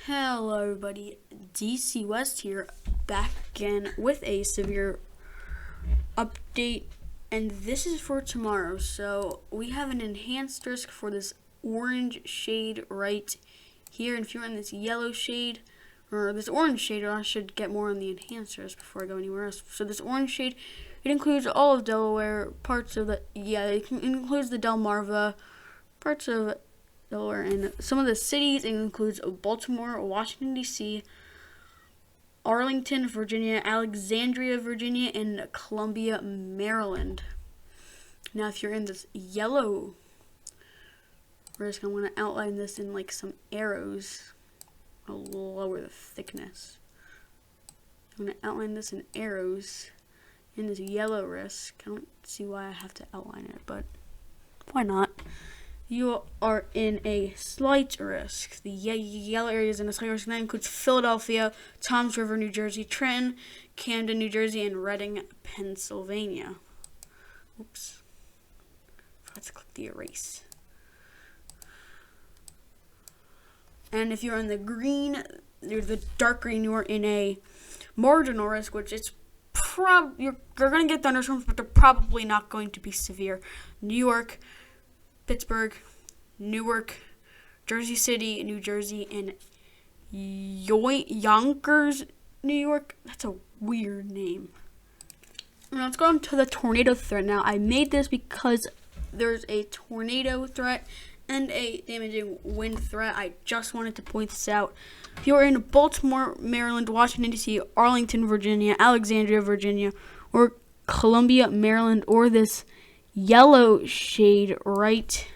Hello everybody, DC West here, back again with a severe update, and this is for tomorrow. So we have an enhanced risk for this orange shade right here, and if you're in this yellow shade, or this orange shade, I should get more on the enhanced risk before I go anywhere else. So this orange shade, it includes all of Delaware, parts of it includes the Delmarva, parts of Delaware, and some of the cities. It includes Baltimore, Washington, D.C., Arlington, Virginia, Alexandria, Virginia, and Columbia, Maryland. Now, if you're in this yellow risk, I'm going to outline this in like some arrows. I'll lower the thickness. I'm going to outline this in arrows in this yellow risk. I don't see why I have to outline it, but why not? You are in a slight risk. The yellow area is in a slight risk, and that includes Philadelphia, Toms River, New Jersey, Trenton, Camden, New Jersey, and Reading, Pennsylvania. Oops. Forgot to click the erase. And if you're in the green, the dark green, you are in a marginal risk, which is you're going to get thunderstorms, but they're probably not going to be severe. New York, Pittsburgh, Newark, Jersey City, New Jersey, and Yonkers, New York. That's a weird name. Now let's go on to the tornado threat. Now, I made this because there's a tornado threat and a damaging wind threat. I just wanted to point this out. If you're in Baltimore, Maryland, Washington, D.C., Arlington, Virginia, Alexandria, Virginia, or Columbia, Maryland, or this yellow shade right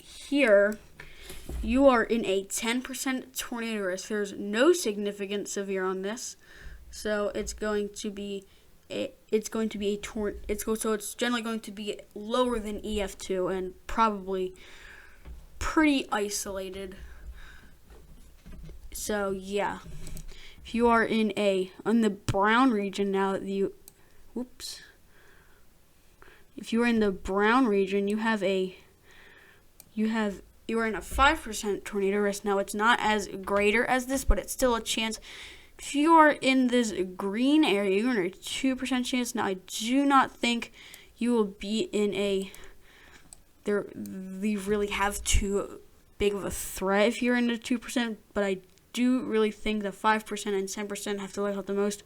here, you are in a 10% tornado risk. There's no significant severe on this, so it's generally going to be lower than EF2 and probably pretty isolated. So yeah, if you are in the brown region now, if you are in the brown region, you are in a 5% tornado risk. Now, it's not as greater as this, but it's still a chance. If you are in this green area, you're in a 2% chance. Now, I do not think you will be in they really have too big of a threat if you're in the 2%, but I do really think the 5% and 10% have to let out the most.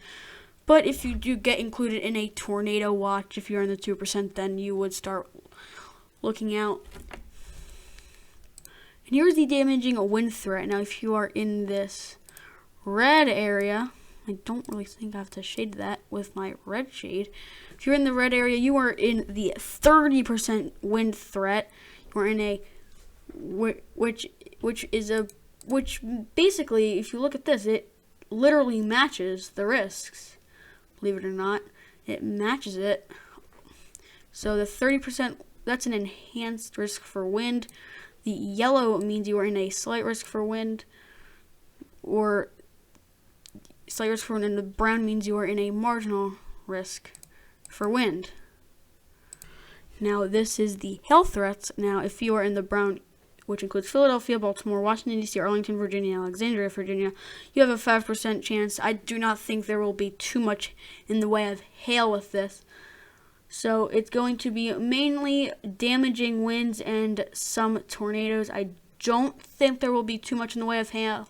But if you do get included in a tornado watch, if you're in the 2%, then you would start looking out. And here's the damaging wind threat. Now, if you are in this red area, I don't really think I have to shade that with my red shade. If you're in the red area, you are in the 30% wind threat. You're in which basically, if you look at this, it literally matches the risks. Believe it or not, it matches it. So the 30%, that's an enhanced risk for wind. The yellow means you are in a slight risk for wind, or slight risk for wind, and the brown means you are in a marginal risk for wind. Now, this is the hail threats. Now, if you are in the brown, which includes Philadelphia, Baltimore, Washington, D.C., Arlington, Virginia, Alexandria, Virginia, you have a 5% chance. I do not think there will be too much in the way of hail with this. So it's going to be mainly damaging winds and some tornadoes. I don't think there will be too much in the way of hail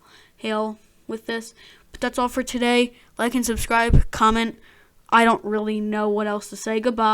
with this. But that's all for today. Like and subscribe, comment. I don't really know what else to say. Goodbye.